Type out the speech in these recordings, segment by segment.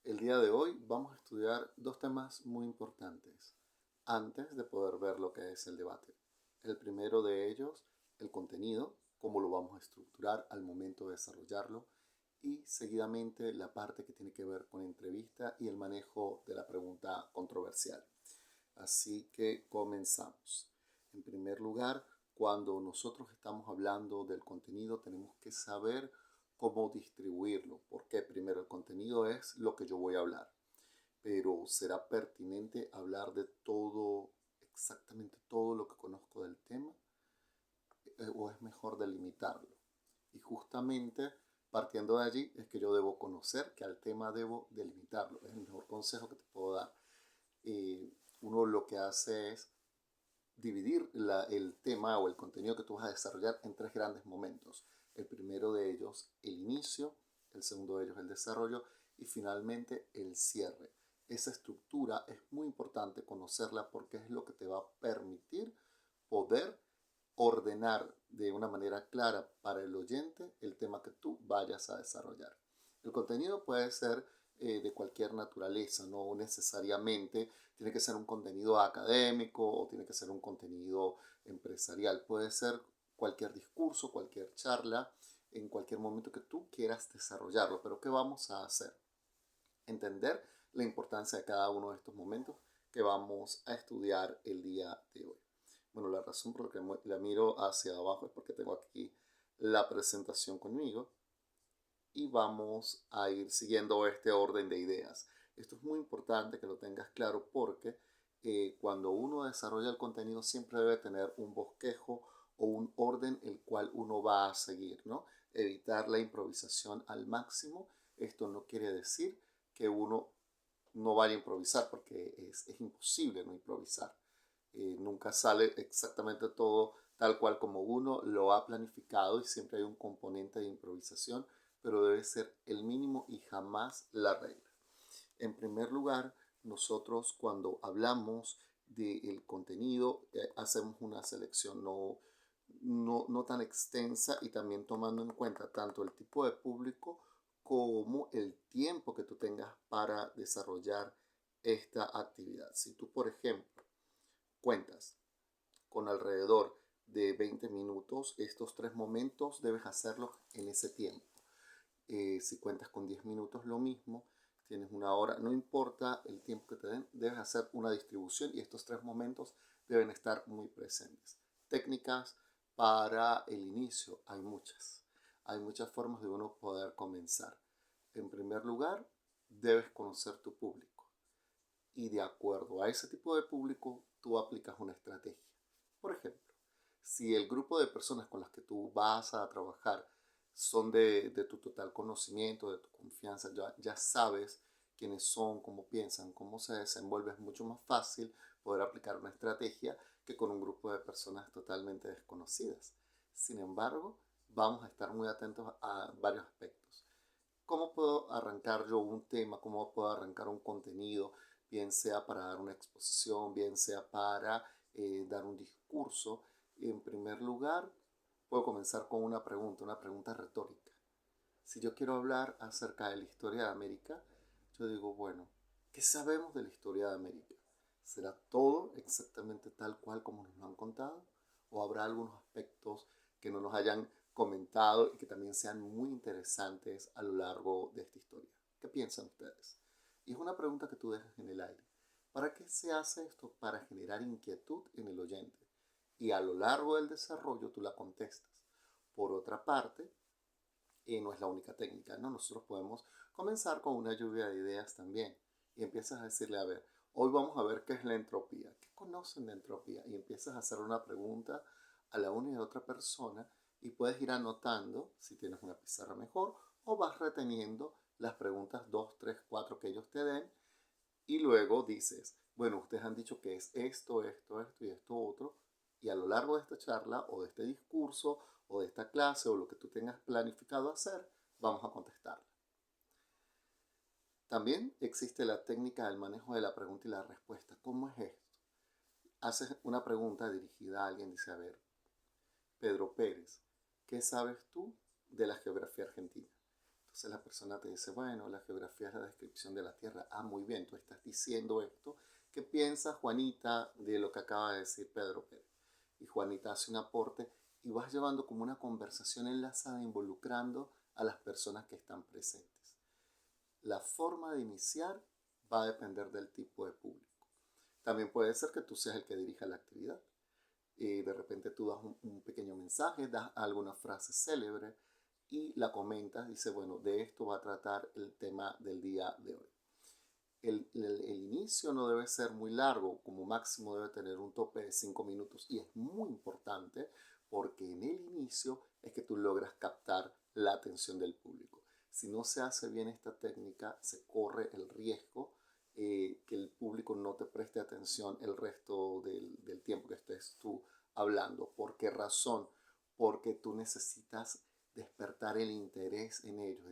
El día de hoy vamos a estudiar dos temas muy importantes antes de poder ver lo que es el debate. El primero de ellos, el contenido, cómo lo vamos a estructurar al momento de desarrollarlo, y seguidamente la parte que tiene que ver con entrevista y el manejo de la pregunta controversial. Así que comenzamos. En primer lugar, cuando nosotros estamos hablando del contenido, tenemos que saber cómo distribuirlo, porque primero el contenido es lo que yo voy a hablar, pero ¿será pertinente hablar de todo, exactamente todo lo que conozco del tema? ¿O es mejor delimitarlo? Y justamente partiendo de allí es que yo debo conocer que al tema debo delimitarlo. Es el mejor consejo que te puedo dar. Uno lo que hace es dividir el tema o el contenido que tú vas a desarrollar en tres grandes momentos. El primero de ellos, el inicio, el segundo de ellos, el desarrollo y finalmente el cierre. Esa estructura es muy importante conocerla porque es lo que te va a permitir poder ordenar de una manera clara para el oyente el tema que tú vayas a desarrollar. El contenido puede ser de cualquier naturaleza, no necesariamente tiene que ser un contenido académico o tiene que ser un contenido empresarial, puede ser cualquier discurso, cualquier charla, en cualquier momento que tú quieras desarrollarlo. Pero ¿qué vamos a hacer? Entender la importancia de cada uno de estos momentos que vamos a estudiar el día de hoy. Bueno, la razón por la que la miro hacia abajo es porque tengo aquí la presentación conmigo y vamos a ir siguiendo este orden de ideas. Esto es muy importante que lo tengas claro porque cuando uno desarrolla el contenido siempre debe tener un bosquejo o un orden el cual uno va a seguir, ¿no? Evitar la improvisación al máximo. Esto no quiere decir que uno no vaya a improvisar porque es imposible no improvisar. Nunca sale exactamente todo tal cual como uno lo ha planificado y siempre hay un componente de improvisación, pero debe ser el mínimo y jamás la regla. En primer lugar, nosotros cuando hablamos del contenido hacemos una selección no tan extensa y también tomando en cuenta tanto el tipo de público como el tiempo que tú tengas para desarrollar esta actividad. Si tú, por ejemplo, cuentas con alrededor de 20 minutos, estos tres momentos debes hacerlos en ese tiempo. Si cuentas con 10 minutos, lo mismo. Tienes una hora, no importa el tiempo que te den, debes hacer una distribución y estos tres momentos deben estar muy presentes. Técnicas para el inicio, hay muchas. Hay muchas formas de uno poder comenzar. En primer lugar, debes conocer tu público y de acuerdo a ese tipo de público, tú aplicas una estrategia. Por ejemplo, si el grupo de personas con las que tú vas a trabajar son de tu total conocimiento, de tu confianza, ya sabes quiénes son, cómo piensan, cómo se desenvuelven, es mucho más fácil poder aplicar una estrategia que con un grupo de personas totalmente desconocidas. Sin embargo, vamos a estar muy atentos a varios aspectos. ¿Cómo puedo arrancar yo un tema? ¿Cómo puedo arrancar un contenido? Bien sea para dar una exposición, bien sea para dar un discurso. En primer lugar, puedo comenzar con una pregunta retórica. Si yo quiero hablar acerca de la historia de América, yo digo, bueno, ¿qué sabemos de la historia de América? ¿Será todo exactamente tal cual como nos lo han contado? ¿O habrá algunos aspectos que no nos hayan comentado y que también sean muy interesantes a lo largo de esta historia? ¿Qué piensan ustedes? Y es una pregunta que tú dejas en el aire. ¿Para qué se hace esto? Para generar inquietud en el oyente. Y a lo largo del desarrollo tú la contestas. Por otra parte, no es la única técnica, ¿no? Nosotros podemos comenzar con una lluvia de ideas también y empiezas a decirle, a ver, hoy vamos a ver qué es la entropía, qué conocen de entropía y empiezas a hacer una pregunta a la una y a otra persona y puedes ir anotando si tienes una pizarra mejor o vas reteniendo las preguntas 2, 3, 4 que ellos te den y luego dices, bueno, ustedes han dicho que es esto y esto otro, y a lo largo de esta charla o de este discurso o de esta clase o lo que tú tengas planificado hacer, vamos a contestarla. También existe la técnica del manejo de la pregunta y la respuesta. ¿Cómo es esto? Haces una pregunta dirigida a alguien, dice, a ver, Pedro Pérez, ¿qué sabes tú de la geografía argentina? Entonces la persona te dice, bueno, la geografía es la descripción de la Tierra. Ah, muy bien, tú estás diciendo esto. ¿Qué piensa Juanita de lo que acaba de decir Pedro Pérez? Y Juanita hace un aporte y vas llevando como una conversación enlazada, involucrando a las personas que están presentes. La forma de iniciar va a depender del tipo de público. También puede ser que tú seas el que dirija la actividad. De repente tú das un pequeño mensaje, das alguna frase célebre y la comentas, dice, bueno, de esto va a tratar el tema del día de hoy. El inicio no debe ser muy largo, como máximo debe tener un tope de 5 minutos y es muy importante porque en el inicio es que tú logras captar la atención del público. Si no se hace bien esta técnica, se corre el riesgo que el público no te preste atención el resto del tiempo que estés tú hablando. ¿Por qué razón? Porque tú necesitas despertar el interés en ellos,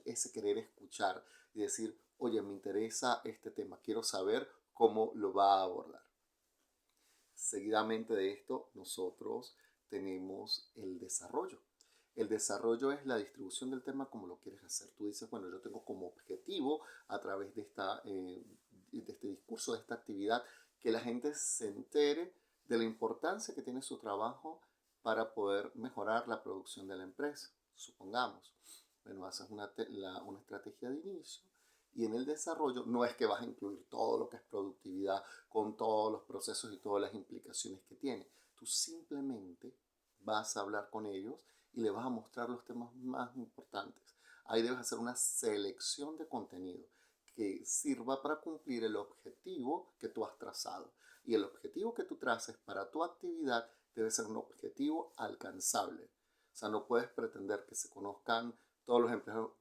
ese querer escuchar y decir, oye, me interesa este tema, quiero saber cómo lo va a abordar. Seguidamente de esto, nosotros tenemos el desarrollo. El desarrollo es la distribución del tema como lo quieres hacer. Tú dices, bueno, yo tengo como objetivo a través de este discurso, de esta actividad, que la gente se entere de la importancia que tiene su trabajo para poder mejorar la producción de la empresa. Supongamos, bueno, haces una estrategia de inicio y en el desarrollo no es que vas a incluir todo lo que es productividad con todos los procesos y todas las implicaciones que tiene. Tú simplemente vas a hablar con ellos y le vas a mostrar los temas más importantes. Ahí debes hacer una selección de contenido que sirva para cumplir el objetivo que tú has trazado. Y el objetivo que tú traces para tu actividad debe ser un objetivo alcanzable. O sea, no puedes pretender que se conozcan todos los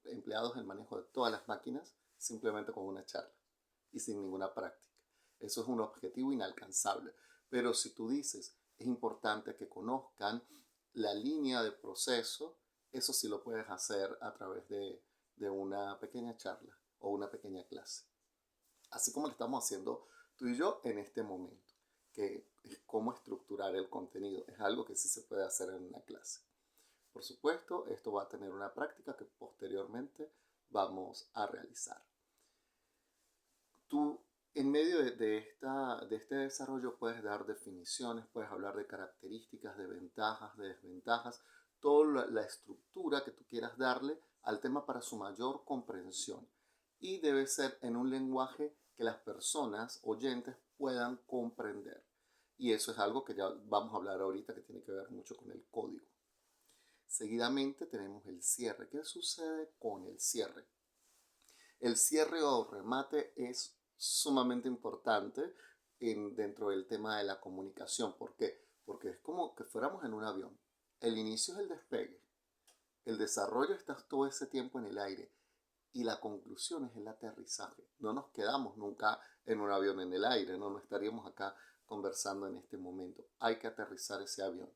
empleados el manejo de todas las máquinas simplemente con una charla y sin ninguna práctica. Eso es un objetivo inalcanzable. Pero si tú dices, es importante que conozcan la línea de proceso, eso sí lo puedes hacer a través de una pequeña charla o una pequeña clase. Así como lo estamos haciendo tú y yo en este momento, que es cómo estructurar el contenido. Es algo que sí se puede hacer en una clase. Por supuesto, esto va a tener una práctica que posteriormente vamos a realizar. Tú, en medio de este desarrollo, puedes dar definiciones, puedes hablar de características, de ventajas, de desventajas, toda la estructura que tú quieras darle al tema para su mayor comprensión. Y debe ser en un lenguaje que las personas oyentes puedan comprender. Y eso es algo que ya vamos a hablar ahorita que tiene que ver mucho con el código. Seguidamente tenemos el cierre. ¿Qué sucede con el cierre? El cierre o remate es sumamente importante dentro del tema de la comunicación. ¿Por qué? Porque es como que fuéramos en un avión. El inicio es el despegue. El desarrollo está todo ese tiempo en el aire. Y la conclusión es el aterrizaje. No nos quedamos nunca en un avión en el aire. No estaríamos acá conversando en este momento. Hay que aterrizar ese avión.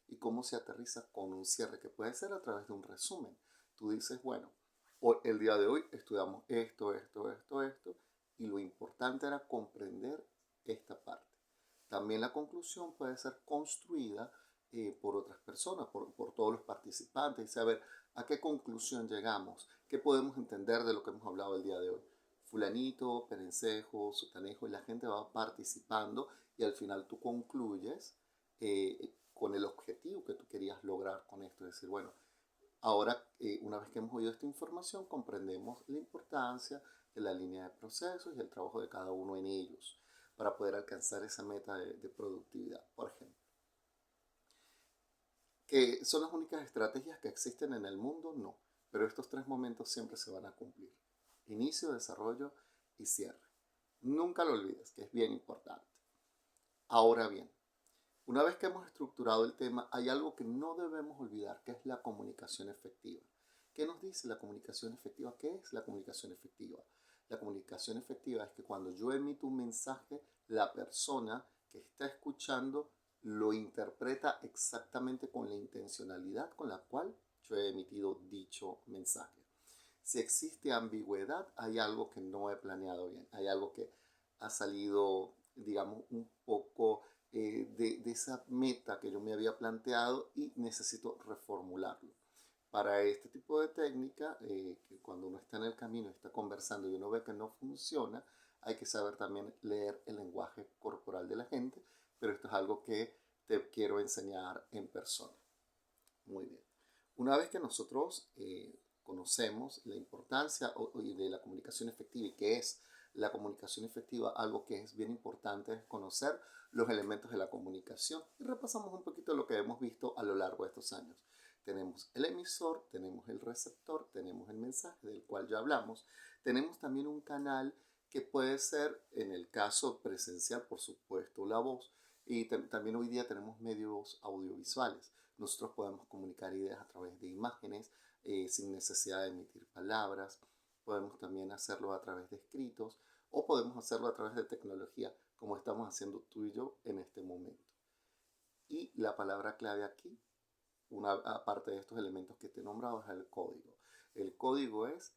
¿Y cómo se aterriza? Con un cierre que puede ser a través de un resumen. Tú dices, bueno, el día de hoy estudiamos esto, y lo importante era comprender esta parte. También la conclusión puede ser construida por otras personas, por todos los participantes, y saber a qué conclusión llegamos, qué podemos entender de lo que hemos hablado el día de hoy. Fulanito, Perencejo, Sutanejo, y la gente va participando y al final tú concluyes con el objetivo que tú querías lograr con esto, es decir, bueno, ahora, una vez que hemos oído esta información, comprendemos la importancia de la línea de procesos y el trabajo de cada uno en ellos para poder alcanzar esa meta de productividad, por ejemplo. ¿Que son las únicas estrategias que existen en el mundo? No, pero estos tres momentos siempre se van a cumplir. Inicio, desarrollo y cierre. Nunca lo olvides, que es bien importante. Ahora bien, una vez que hemos estructurado el tema, hay algo que no debemos olvidar, que es la comunicación efectiva. ¿Qué nos dice la comunicación efectiva? ¿Qué es la comunicación efectiva? La comunicación efectiva es que cuando yo emito un mensaje, la persona que está escuchando lo interpreta exactamente con la intencionalidad con la cual yo he emitido dicho mensaje. Si existe ambigüedad, hay algo que no he planeado bien, hay algo que ha salido, digamos, un poco de esa meta que yo me había planteado y necesito reformularlo. Para este tipo de técnica, que cuando uno está en el camino, está conversando y uno ve que no funciona, hay que saber también leer el lenguaje corporal de la gente, pero esto es algo que te quiero enseñar en persona. Muy bien. Una vez que nosotros conocemos la importancia de la comunicación efectiva y qué es la comunicación efectiva, algo que es bien importante es conocer los elementos de la comunicación y repasamos un poquito lo que hemos visto a lo largo de estos años. Tenemos el emisor, tenemos el receptor, tenemos el mensaje del cual ya hablamos, tenemos también un canal que puede ser, en el caso presencial, por supuesto, la voz, y también hoy día tenemos medios audiovisuales. Nosotros podemos comunicar ideas a través de imágenes sin necesidad de emitir palabras. Podemos también hacerlo a través de escritos o podemos hacerlo a través de tecnología, como estamos haciendo tú y yo en este momento. Y la palabra clave aquí, aparte de estos elementos que te he nombrado, es el código. El código es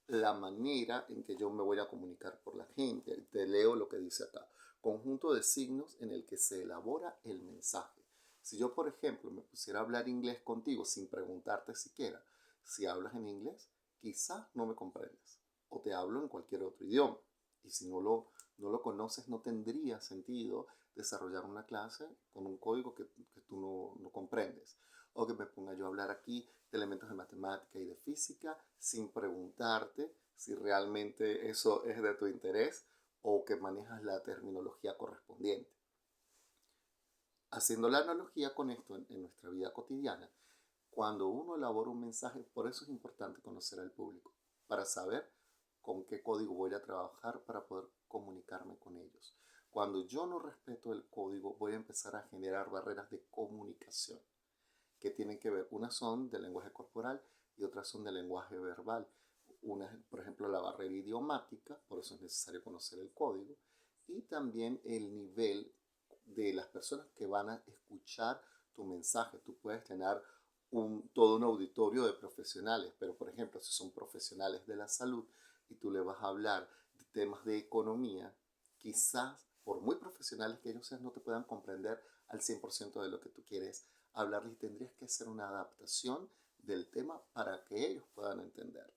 la manera en que yo me voy a comunicar por la gente. Te leo lo que dice acá. Conjunto de signos en el que se elabora el mensaje. Si yo, por ejemplo, me pusiera a hablar inglés contigo sin preguntarte siquiera si hablas en inglés, quizás no me comprendes. O te hablo en cualquier otro idioma. Y si no lo conoces, no tendría sentido desarrollar una clase con un código que tú no comprendes. O que me ponga yo a hablar aquí de elementos de matemática y de física sin preguntarte si realmente eso es de tu interés o que manejas la terminología correspondiente. Haciendo la analogía con esto en nuestra vida cotidiana, cuando uno elabora un mensaje, por eso es importante conocer al público, para saber con qué código voy a trabajar para poder comunicarme con ellos. Cuando yo no respeto el código, voy a empezar a generar barreras de comunicación que tienen que ver, unas son de lenguaje corporal y otras son de lenguaje verbal. Una es, por ejemplo, la barrera idiomática, por eso es necesario conocer el código, y también el nivel de las personas que van a escuchar tu mensaje. Tú puedes tener todo un auditorio de profesionales, pero por ejemplo, si son profesionales de la salud y tú le vas a hablar de temas de economía, quizás por muy profesionales que ellos sean, no te puedan comprender al 100% de lo que tú quieres hablarles y tendrías que hacer una adaptación del tema para que ellos puedan entenderte.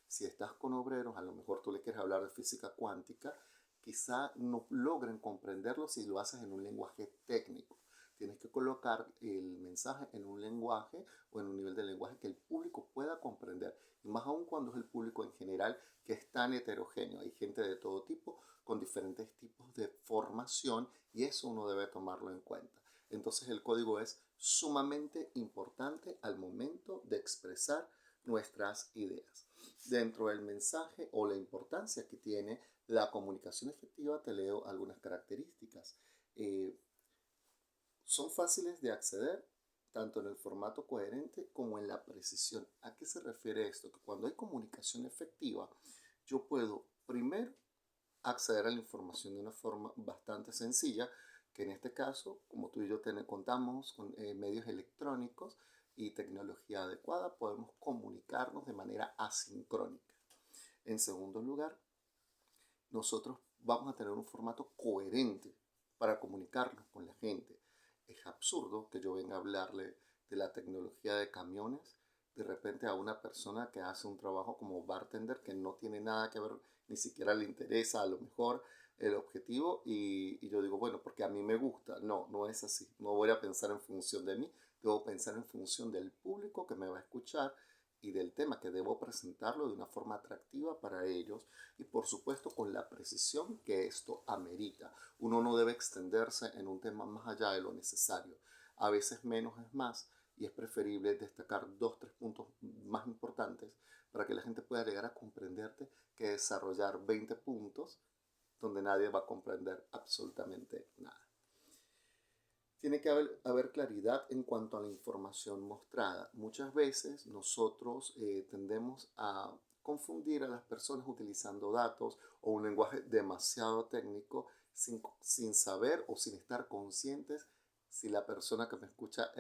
Si estás con obreros, a lo mejor tú le quieres hablar de física cuántica, quizá no logren comprenderlo si lo haces en un lenguaje técnico. Tienes que colocar el mensaje en un lenguaje o en un nivel de lenguaje que el público pueda comprender. Y más aún cuando es el público en general que es tan heterogéneo. Hay gente de todo tipo con diferentes tipos de formación y eso uno debe tomarlo en cuenta. Entonces el código es sumamente importante al momento de expresar nuestras ideas. Dentro del mensaje o la importancia que tiene la comunicación efectiva, te leo algunas características. Son fáciles de acceder tanto en el formato coherente como en la precisión. ¿A qué se refiere esto? Que cuando hay comunicación efectiva, yo puedo primero acceder a la información de una forma bastante sencilla, que en este caso, como tú y yo contamos con medios electrónicos y tecnología adecuada, podemos comunicarnos de manera asincrónica. En segundo lugar, nosotros vamos a tener un formato coherente para comunicarnos con la gente. Es absurdo que yo venga a hablarle de la tecnología de camiones de repente a una persona que hace un trabajo como bartender que no tiene nada que ver, ni siquiera le interesa a lo mejor el objetivo y yo digo, bueno, porque a mí me gusta. No, no es así. No voy a pensar en función de mí, debo pensar en función del público que me va a escuchar y del tema que debo presentarlo de una forma atractiva para ellos y por supuesto con la precisión que esto amerita. Uno no debe extenderse en un tema más allá de lo necesario. A veces menos es más y es preferible destacar 2 o 3 puntos más importantes para que la gente pueda llegar a comprenderte que desarrollar 20 puntos donde nadie va a comprender absolutamente nada. Tiene que haber claridad en cuanto a la información mostrada. Muchas veces nosotros tendemos a confundir a las personas utilizando datos o un lenguaje demasiado técnico sin saber o sin estar conscientes si la persona que me escucha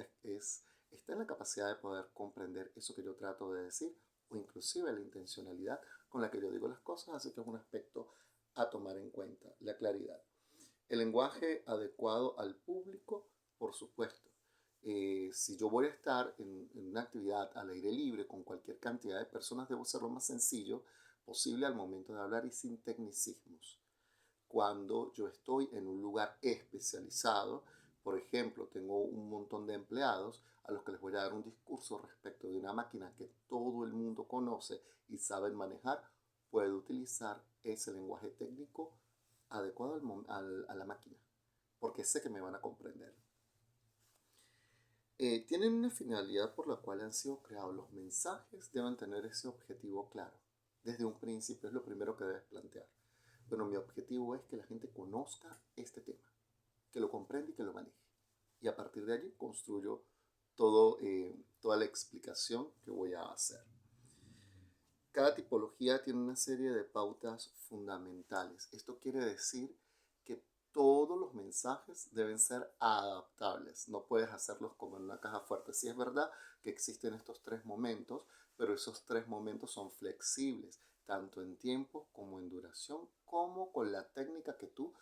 está en la capacidad de poder comprender eso que yo trato de decir o inclusive la intencionalidad con la que yo digo las cosas, así que es un aspecto a tomar en cuenta, la claridad. El lenguaje adecuado al público, por supuesto. Si yo voy a estar en una actividad al aire libre con cualquier cantidad de personas, debo ser lo más sencillo posible al momento de hablar y sin tecnicismos. Cuando yo estoy en un lugar especializado, por ejemplo, tengo un montón de empleados a los que les voy a dar un discurso respecto de una máquina que todo el mundo conoce y saben manejar, puedo utilizar ese lenguaje técnico adecuado a la máquina, porque sé que me van a comprender. Tienen una finalidad por la cual han sido creados. Los mensajes deben tener ese objetivo claro. Desde un principio es lo primero que debes plantear. Bueno, mi objetivo es que la gente conozca este tema, que lo comprenda y que lo maneje. Y a partir de allí construyo toda la explicación que voy a hacer. Cada tipología tiene una serie de pautas fundamentales. Esto quiere decir que todos los mensajes deben ser adaptables. No puedes hacerlos como en una caja fuerte. Sí es verdad que existen estos 3 momentos, pero esos 3 momentos son flexibles, tanto en tiempo como en duración, como con la técnica que tú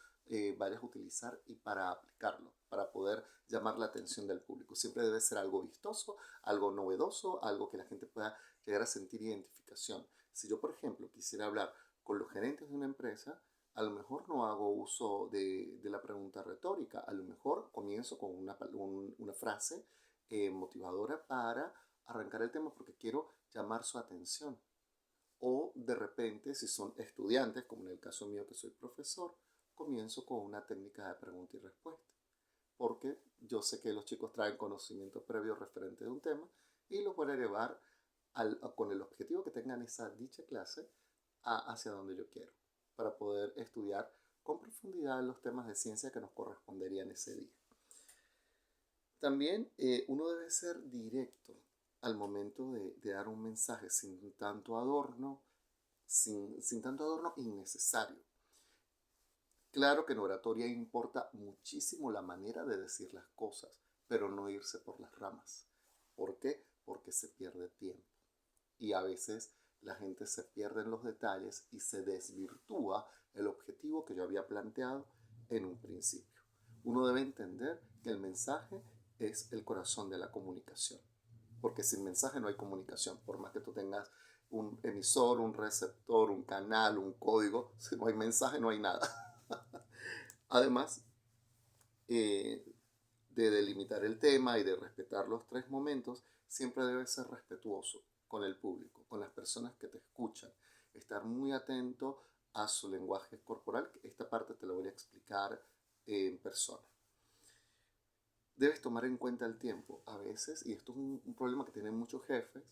vayas a utilizar y para aplicarlo, para poder llamar la atención del público. Siempre debe ser algo vistoso, algo novedoso, algo que la gente pueda llegar a sentir identificación. Si yo, por ejemplo, quisiera hablar con los gerentes de una empresa, a lo mejor no hago uso de la pregunta retórica, a lo mejor comienzo con una frase motivadora para arrancar el tema porque quiero llamar su atención. O de repente, si son estudiantes, como en el caso mío que soy profesor, comienzo con una técnica de pregunta y respuesta. Porque yo sé que los chicos traen conocimiento previo referente de un tema y los voy a llevar con el objetivo que tengan esa dicha clase hacia donde yo quiero, para poder estudiar con profundidad los temas de ciencia que nos corresponderían ese día. También uno debe ser directo al momento de dar un mensaje, sin tanto adorno, sin tanto adorno innecesario. Claro que en oratoria importa muchísimo la manera de decir las cosas, pero no irse por las ramas. ¿Por qué? Porque se pierde tiempo. Y a veces la gente se pierde en los detalles y se desvirtúa el objetivo que yo había planteado en un principio. Uno debe entender que el mensaje es el corazón de la comunicación, porque sin mensaje no hay comunicación. Por más que tú tengas un emisor, un receptor, un canal, un código, si no hay mensaje no hay nada. Además de delimitar el tema y de respetar los 3 momentos, siempre debes ser respetuoso con el público, con las personas que te escuchan, estar muy atento a su lenguaje corporal. Esta parte te la voy a explicar en persona. Debes tomar en cuenta el tiempo. A veces, y esto es un problema que tienen muchos jefes,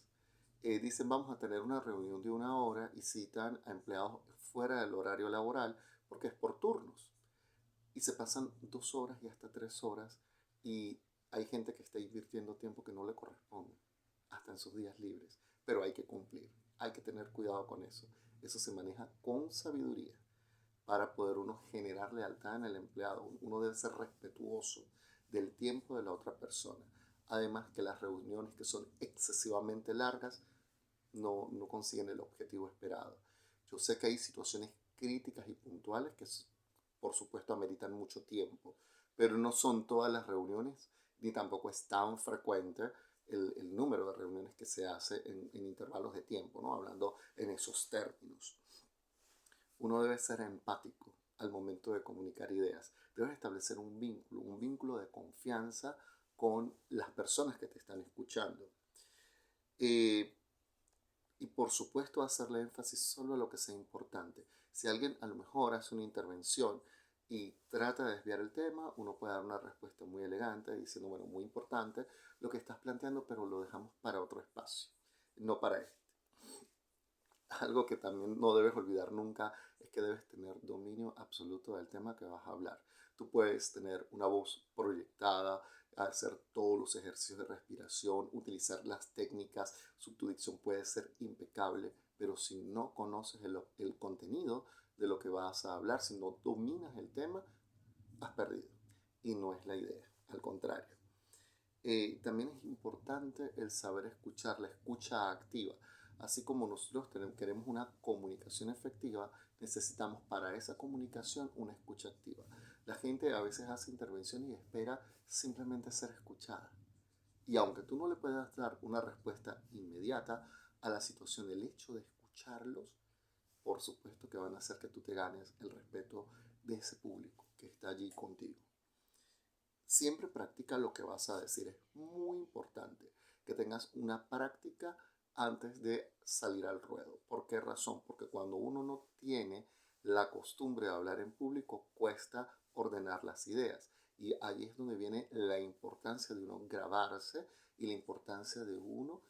dicen vamos a tener una reunión de 1 hora y citan a empleados fuera del horario laboral porque es por turnos. Y se pasan 2 horas y hasta 3 horas y hay gente que está invirtiendo tiempo que no le corresponde, hasta en sus días libres. Pero hay que cumplir, hay que tener cuidado con eso. Eso se maneja con sabiduría para poder uno generar lealtad en el empleado. Uno debe ser respetuoso del tiempo de la otra persona. Además que las reuniones que son excesivamente largas no consiguen el objetivo esperado. Yo sé que hay situaciones críticas y puntuales que por supuesto ameritan mucho tiempo, pero no son todas las reuniones, ni tampoco es tan frecuente el número de reuniones que se hace en intervalos de tiempo, ¿no? Hablando en esos términos. Uno debe ser empático al momento de comunicar ideas. Debes establecer un vínculo de confianza con las personas que te están escuchando. Y por supuesto hacerle énfasis solo a lo que sea importante. Si alguien a lo mejor hace una intervención y trata de desviar el tema, uno puede dar una respuesta muy elegante diciendo, bueno, muy importante lo que estás planteando, pero lo dejamos para otro espacio, no para este. Algo que también no debes olvidar nunca es que debes tener dominio absoluto del tema que vas a hablar. Tú puedes tener una voz proyectada, hacer todos los ejercicios de respiración, utilizar las técnicas, tu dicción puede ser impecable, pero si no conoces el contenido de lo que vas a hablar, si no dominas el tema, has perdido. Y no es la idea, al contrario. También es importante el saber escuchar, la escucha activa. Así como nosotros queremos una comunicación efectiva, necesitamos para esa comunicación una escucha activa. La gente a veces hace intervención y espera simplemente ser escuchada. Y aunque tú no le puedas dar una respuesta inmediata a la situación, el hecho de escucharlos, por supuesto que van a hacer que tú te ganes el respeto de ese público que está allí contigo. Siempre practica lo que vas a decir. Es muy importante que tengas una práctica antes de salir al ruedo. ¿Por qué razón? Porque cuando uno no tiene la costumbre de hablar en público, cuesta ordenar las ideas. Y ahí es donde viene la importancia de uno grabarse y la importancia de uno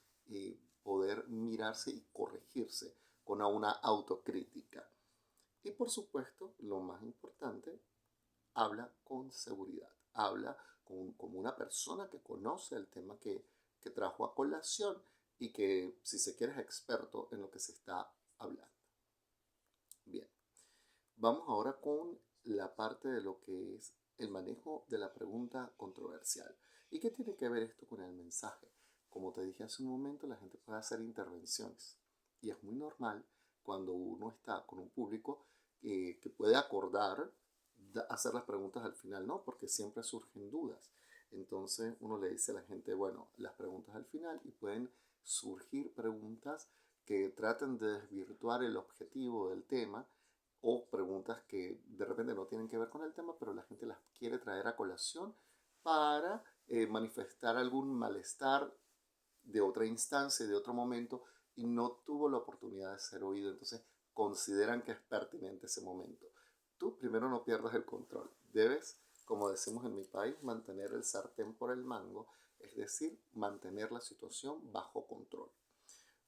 poder mirarse y corregirse con una autocrítica. Y por supuesto, lo más importante, habla con seguridad, habla como una persona que conoce el tema que trajo a colación y que, si se quiere, es experto en lo que se está hablando. Bien, vamos ahora con la parte de lo que es el manejo de la pregunta controversial. ¿Y qué tiene que ver esto con el mensaje? Como te dije hace un momento, la gente puede hacer intervenciones y es muy normal cuando uno está con un público que puede acordar hacer las preguntas al final, ¿no? Porque siempre surgen dudas. Entonces uno le dice a la gente, bueno, las preguntas al final, y pueden surgir preguntas que traten de desvirtuar el objetivo del tema o preguntas que de repente no tienen que ver con el tema, pero la gente las quiere traer a colación para manifestar algún malestar de otra instancia, de otro momento, y no tuvo la oportunidad de ser oído. Entonces consideran que es pertinente ese momento. Tú primero no pierdas el control. Debes, como decimos en mi país, mantener el sartén por el mango, es decir, mantener la situación bajo control.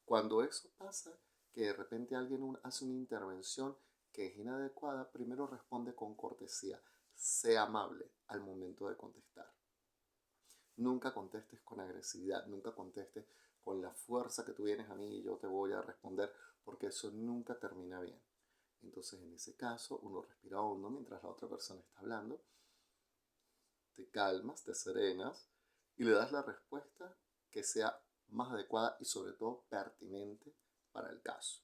Cuando eso pasa, que de repente alguien hace una intervención que es inadecuada, primero responde con cortesía. Sea amable al momento de contestar. Nunca contestes con agresividad, nunca contestes con la fuerza que tú vienes a mí y yo te voy a responder, porque eso nunca termina bien. Entonces, en ese caso, uno respira hondo mientras la otra persona está hablando, te calmas, te serenas y le das la respuesta que sea más adecuada y sobre todo pertinente para el caso.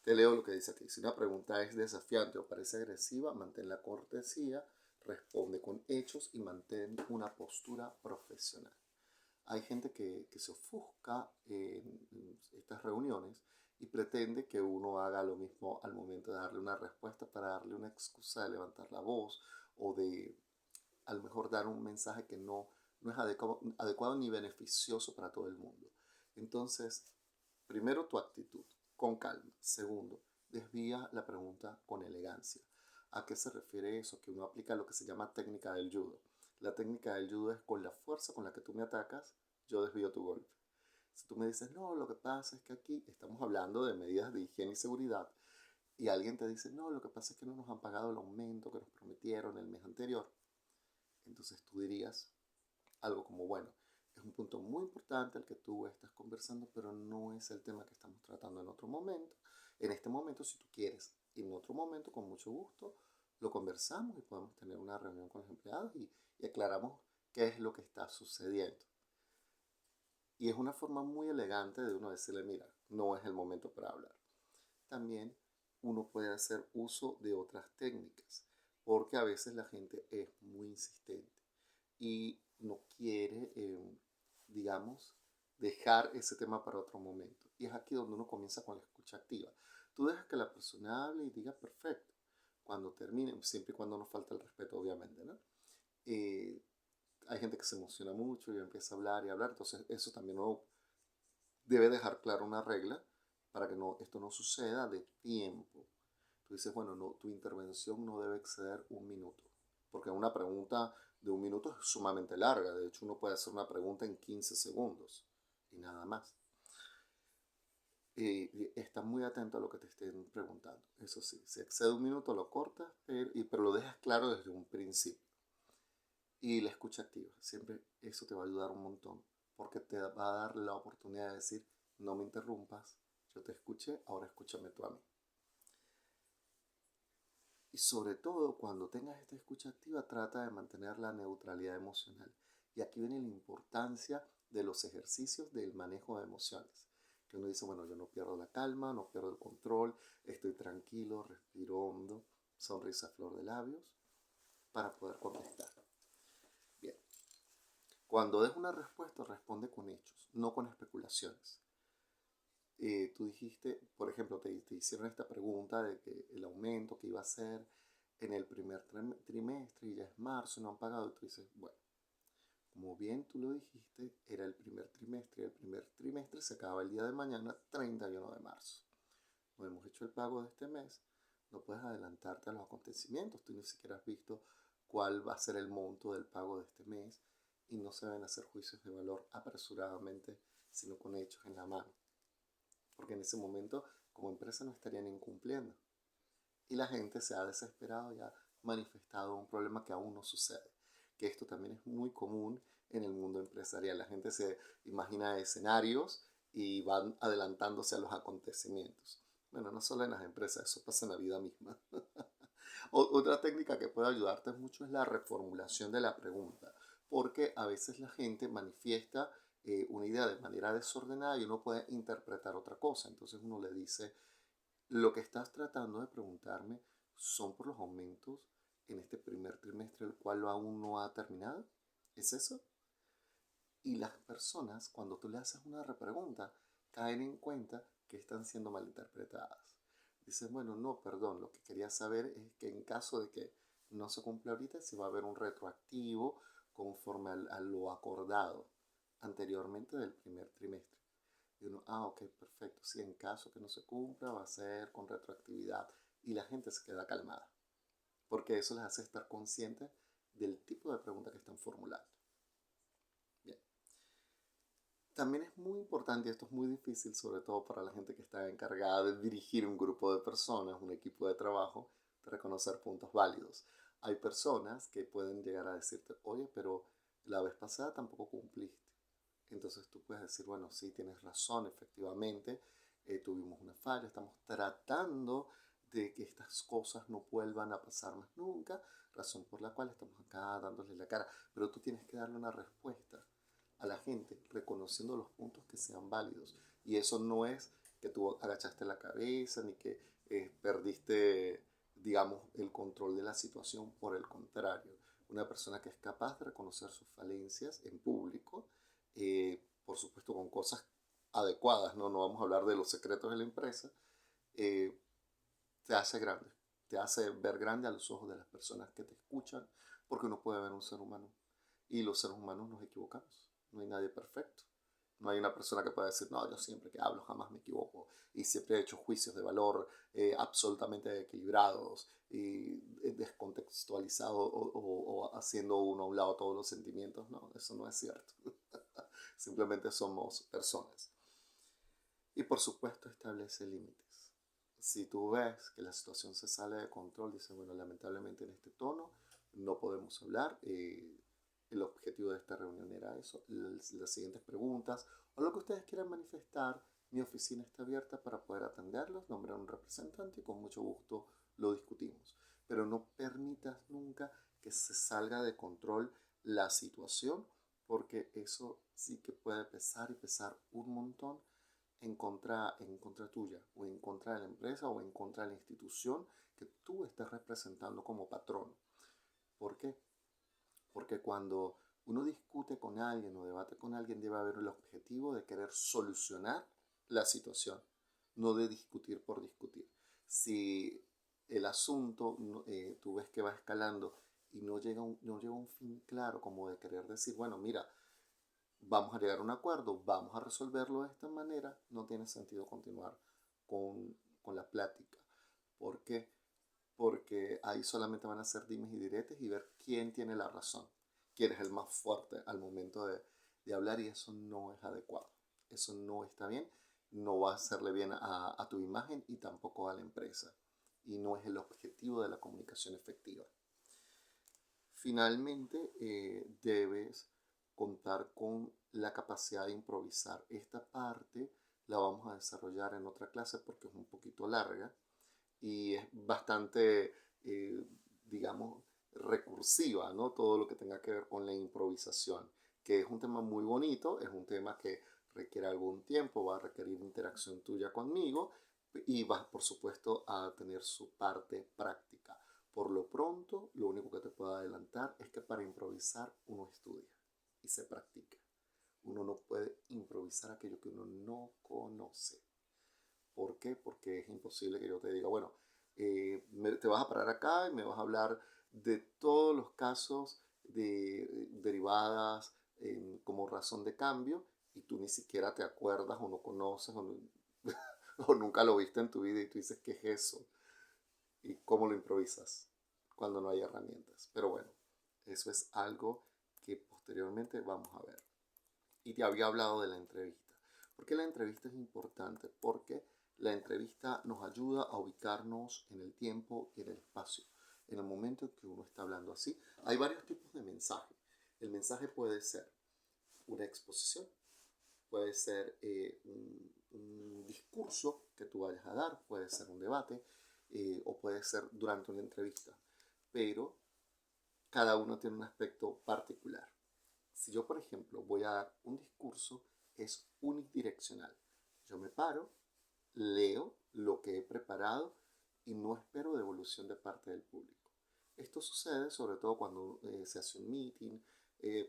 Te leo lo que dice aquí. Si una pregunta es desafiante o parece agresiva, mantén la cortesía, responde con hechos y mantén una postura profesional. Hay gente que se ofusca en estas reuniones y pretende que uno haga lo mismo al momento de darle una respuesta para darle una excusa de levantar la voz o de a lo mejor dar un mensaje que no es adecuado ni beneficioso para todo el mundo. Entonces, primero tu actitud, con calma. Segundo, desvía la pregunta con elegancia. ¿A qué se refiere eso? Que uno aplica lo que se llama técnica del judo. La técnica del judo es con la fuerza con la que tú me atacas, yo desvío tu golpe. Si tú me dices, no, lo que pasa es que aquí estamos hablando de medidas de higiene y seguridad, y alguien te dice, no, lo que pasa es que no nos han pagado el aumento que nos prometieron el mes anterior, entonces tú dirías algo como, bueno, es un punto muy importante el que tú estás conversando, pero no es el tema que estamos tratando en otro momento. En este momento, si tú quieres, en otro momento, con mucho gusto, lo conversamos y podemos tener una reunión con los empleados y aclaramos qué es lo que está sucediendo. Y es una forma muy elegante de uno decirle, mira, no es el momento para hablar. También uno puede hacer uso de otras técnicas, porque a veces la gente es muy insistente y no quiere, digamos, dejar ese tema para otro momento. Y es aquí donde uno comienza con la escucha activa. Tú dejas que la persona hable y diga perfecto. Cuando termine, siempre y cuando no falta el respeto, obviamente, ¿no? Hay gente que se emociona mucho y empieza a hablar y hablar, entonces eso también uno debe dejar claro una regla para que esto no suceda de tiempo. Tú dices, bueno, no, tu intervención no debe exceder un minuto, porque una pregunta de un minuto es sumamente larga. De hecho, uno puede hacer una pregunta en 15 segundos y nada más. Y está muy atento a lo que te estén preguntando. Eso sí, si excede un minuto lo cortas, pero lo dejas claro desde un principio. Y la escucha activa, siempre eso te va a ayudar un montón, porque te va a dar la oportunidad de decir, no me interrumpas, yo te escuché, ahora escúchame tú a mí. Y sobre todo, cuando tengas esta escucha activa, trata de mantener la neutralidad emocional. Y aquí viene la importancia de los ejercicios del manejo de emociones. Que uno dice, bueno, yo no pierdo la calma, no pierdo el control, estoy tranquilo, respiro hondo, sonrisa a flor de labios, para poder contestar. Bien. Cuando des una respuesta, responde con hechos, no con especulaciones. Tú dijiste, por ejemplo, te hicieron esta pregunta de que el aumento que iba a ser en el primer trimestre y ya es marzo, no han pagado, y tú dices, bueno, como bien tú lo dijiste, era el primer trimestre y el primer trimestre se acaba el día de mañana, 31 de marzo. No hemos hecho el pago de este mes, no puedes adelantarte a los acontecimientos, tú ni siquiera has visto cuál va a ser el monto del pago de este mes y no se deben hacer juicios de valor apresuradamente, sino con hechos en la mano, porque en ese momento como empresa no estarían incumpliendo y la gente se ha desesperado y ha manifestado un problema que aún no sucede, que esto también es muy común en el mundo empresarial. La gente se imagina escenarios y van adelantándose a los acontecimientos. Bueno, no solo en las empresas, eso pasa en la vida misma. Otra técnica que puede ayudarte mucho es la reformulación de la pregunta, porque a veces la gente manifiesta una idea de manera desordenada y uno puede interpretar otra cosa. Entonces uno le dice, lo que estás tratando de preguntarme son por los aumentos en este primer trimestre, el cual aún no ha terminado. ¿Es eso? Y las personas, cuando tú le haces una repregunta, caen en cuenta que están siendo malinterpretadas. Dicen, bueno, no, perdón, lo que quería saber es que en caso de que no se cumpla ahorita, si va a haber un retroactivo conforme a lo acordado anteriormente del primer trimestre. Y uno, ok, perfecto, si en caso que no se cumpla va a ser con retroactividad. Y la gente se queda calmada, porque eso les hace estar conscientes del tipo de pregunta que están formulando. Bien. También es muy importante, y esto es muy difícil, sobre todo para la gente que está encargada de dirigir un grupo de personas, un equipo de trabajo, de reconocer puntos válidos. Hay personas que pueden llegar a decirte, oye, pero la vez pasada tampoco cumpliste. Entonces tú puedes decir, bueno, sí, tienes razón, efectivamente, tuvimos una falla, estamos tratando de que estas cosas no vuelvan a pasar más nunca, razón por la cual estamos acá dándole la cara, pero tú tienes que darle una respuesta a la gente, reconociendo los puntos que sean válidos. Y eso no es que tú agachaste la cabeza ni que perdiste, digamos, el control de la situación. Por el contrario, una persona que es capaz de reconocer sus falencias en público, por supuesto con cosas adecuadas, ¿no? No vamos a hablar de los secretos de la empresa, eh, te hace grande, te hace ver grande a los ojos de las personas que te escuchan, porque uno puede ver un ser humano y los seres humanos nos equivocamos, no hay nadie perfecto. No hay una persona que pueda decir, no, yo siempre que hablo jamás me equivoco y siempre he hecho juicios de valor absolutamente equilibrados y descontextualizados o haciendo uno a un lado todos los sentimientos. No, eso no es cierto. Simplemente somos personas. Y por supuesto establece límites. Si tú ves que la situación se sale de control, dices, bueno, lamentablemente en este tono no podemos hablar. El objetivo de esta reunión era eso, las siguientes preguntas o lo que ustedes quieran manifestar. Mi oficina está abierta para poder atenderlos, nombrar un representante y con mucho gusto lo discutimos. Pero no permitas nunca que se salga de control la situación, porque eso sí que puede pesar y pesar un montón en contra tuya o en contra de la empresa o en contra de la institución que tú estás representando como patrón. ¿Por qué? Porque cuando uno discute con alguien o debate con alguien debe haber el objetivo de querer solucionar la situación, no de discutir por discutir. Si el asunto tú ves que va escalando y no llega a un fin claro como de querer decir, bueno, mira, vamos a llegar a un acuerdo, vamos a resolverlo de esta manera, no tiene sentido continuar con la plática. ¿Por qué? Porque ahí solamente van a ser dimes y diretes y ver quién tiene la razón, quién es el más fuerte al momento de hablar, y eso no es adecuado, eso no está bien, no va a hacerle bien a tu imagen y tampoco a la empresa, y no es el objetivo de la comunicación efectiva. Finalmente, debes contar con la capacidad de improvisar. Esta parte la vamos a desarrollar en otra clase porque es un poquito larga y es bastante, digamos, recursiva, ¿no? Todo lo que tenga que ver con la improvisación, que es un tema muy bonito, es un tema que requiere algún tiempo, va a requerir interacción tuya conmigo y vas, por supuesto, a tener su parte práctica. Por lo pronto, lo único que te puedo adelantar es que para improvisar uno estudia y se practica. Uno no puede improvisar aquello que uno no conoce. ¿Por qué? Porque es imposible que yo te diga, bueno, te vas a parar acá y me vas a hablar de todos los casos de derivadas como razón de cambio y tú ni siquiera te acuerdas o no conoces o nunca lo viste en tu vida y tú dices, ¿qué es eso? ¿Y cómo lo improvisas cuando no hay herramientas? Pero bueno, eso es algo que posteriormente vamos a ver. Y te había hablado de la entrevista. ¿Por qué la entrevista es importante? Porque la entrevista nos ayuda a ubicarnos en el tiempo y en el espacio. En el momento en que uno está hablando así, hay varios tipos de mensaje. El mensaje puede ser una exposición, puede ser un discurso que tú vayas a dar, puede ser un debate o puede ser durante una entrevista. Pero cada uno tiene un aspecto particular. Si yo, por ejemplo, voy a dar un discurso, es unidireccional. Yo me paro, leo lo que he preparado y no espero devolución de parte del público. Esto sucede sobre todo cuando se hace un meeting,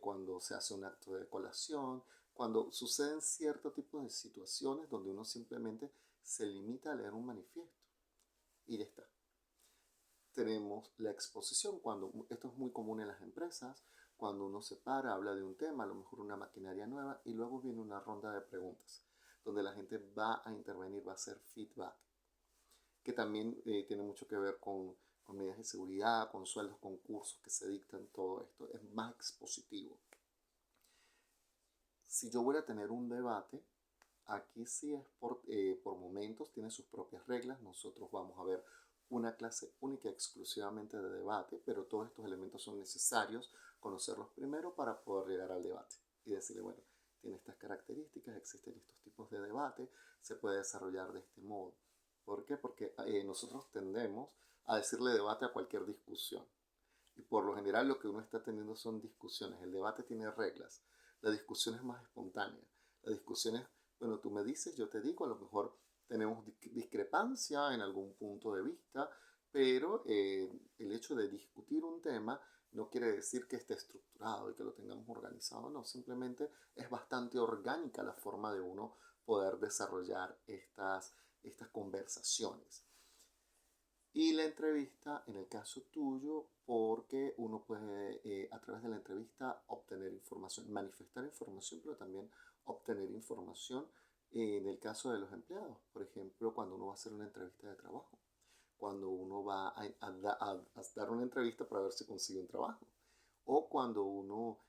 cuando se hace un acto de colación, cuando suceden cierto tipo de situaciones donde uno simplemente se limita a leer un manifiesto y ya está. Tenemos la exposición, cuando esto es muy común en las empresas, cuando uno se para, habla de un tema, a lo mejor una maquinaria nueva, y luego viene una ronda de preguntas, donde la gente va a intervenir, va a hacer feedback, que también tiene mucho que ver con medidas de seguridad, con sueldos, con cursos que se dictan, todo esto. Es más expositivo. Si yo voy a tener un debate, aquí sí es por momentos, tiene sus propias reglas. Nosotros vamos a ver una clase única exclusivamente de debate, pero todos estos elementos son necesarios conocerlos primero para poder llegar al debate y decirle, bueno, tiene estas características, existen estos tipos de debate, se puede desarrollar de este modo. ¿Por qué? Porque nosotros tendemos a decirle debate a cualquier discusión. Y por lo general lo que uno está teniendo son discusiones. El debate tiene reglas. La discusión es más espontánea. La discusión es, bueno, tú me dices, yo te digo, a lo mejor tenemos discrepancia en algún punto de vista, pero el hecho de discutir un tema no quiere decir que esté estructurado y que lo tengamos organizado, no, simplemente es bastante orgánica la forma de uno poder desarrollar estas conversaciones. Y la entrevista, en el caso tuyo, porque uno puede a través de la entrevista obtener información, manifestar información, pero también obtener información en el caso de los empleados. Por ejemplo, cuando uno va a hacer una entrevista de trabajo, cuando uno va a dar una entrevista para ver si consigue un trabajo, o cuando uno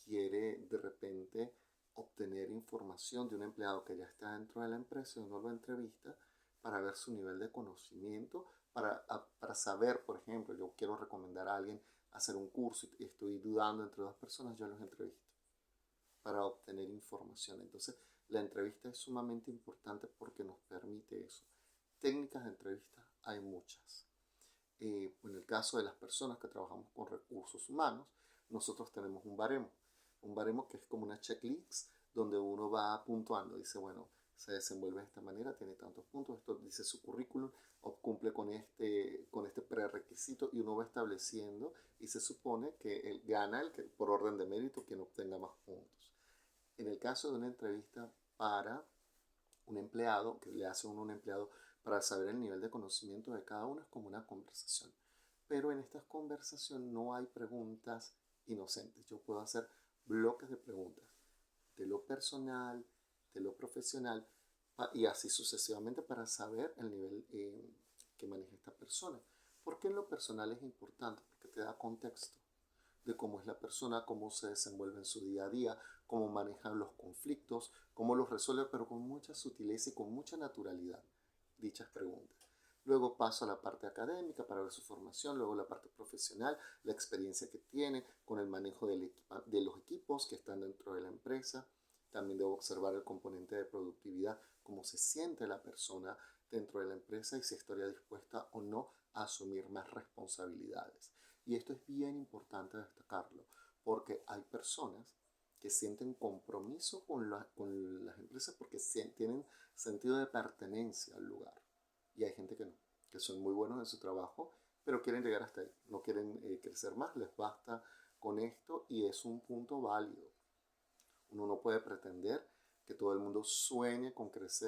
quiere de repente obtener información de un empleado que ya está dentro de la empresa y uno lo entrevista para ver su nivel de conocimiento, para saber, por ejemplo, yo quiero recomendar a alguien hacer un curso y estoy dudando entre dos personas, yo los entrevisto para obtener información. Entonces, la entrevista es sumamente importante porque nos permite eso. Técnicas de entrevista hay muchas. En el caso de las personas que trabajamos con recursos humanos, nosotros tenemos un baremo que es como una checklist donde uno va puntuando, dice, bueno, se desenvuelve de esta manera, tiene tantos puntos, esto dice su currículum, o cumple con este prerequisito y uno va estableciendo y se supone que él gana por orden de mérito quien obtenga más puntos. En el caso de una entrevista para un empleado, que le hace uno a un empleado para saber el nivel de conocimiento de cada uno, es como una conversación. Pero en estas conversaciones no hay preguntas inocentes. Yo puedo hacer bloques de preguntas de lo personal, de lo profesional y así sucesivamente para saber el nivel que maneja esta persona. ¿Por qué en lo personal es importante? Porque te da contexto de cómo es la persona, cómo se desenvuelve en su día a día, cómo maneja los conflictos, cómo los resuelve, pero con mucha sutileza y con mucha naturalidad dichas preguntas. Luego paso a la parte académica para ver su formación, luego la parte profesional, la experiencia que tiene con el manejo de los equipos que están dentro de la empresa. También debo observar el componente de productividad, cómo se siente la persona dentro de la empresa y si estaría dispuesta o no a asumir más responsabilidades. Y esto es bien importante destacarlo, porque hay personas que sienten compromiso con las empresas porque tienen sentido de pertenencia al lugar. Y hay gente que no, que son muy buenos en su trabajo, pero quieren llegar hasta ahí, no quieren crecer más, les basta con esto y es un punto válido. Uno no puede pretender que todo el mundo sueñe con crecer